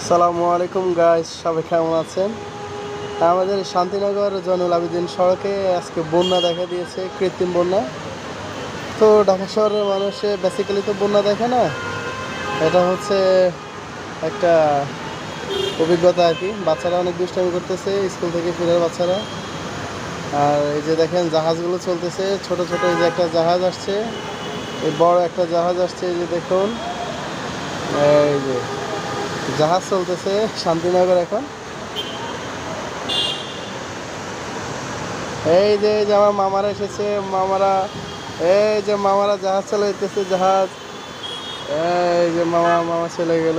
আসসালামু আলাইকুম গাইস, সবাই কেমন আছেন? আমাদের শান্তিনগর জয়নুল আবেদিন সড়কে আজকে বন্যা দেখা দিয়েছে, কৃত্রিম বন্যা। তো ঢাকা শহরের মানুষে বেসিক্যালি তো বন্যা দেখে না, এটা হচ্ছে একটা অভিজ্ঞতা আর কি। বাচ্চারা অনেক দুষ্টামি করতেছে, স্কুল থেকে ফিরে বাচ্চারা। আর এই যে দেখেন জাহাজগুলো চলতেছে, ছোট ছোট। এই যে একটা জাহাজ আসছে, এই বড় একটা জাহাজ আসছে, এই যে দেখুন। এই যে জাহাজ চলতেছে শান্তিনগর এখন। এই যে আমার মামারা এসেছে, মামারা। এই যে মামারা জাহাজ চালাইতেছে, জাহাজ। এই যে মামা মামা চলে গেল।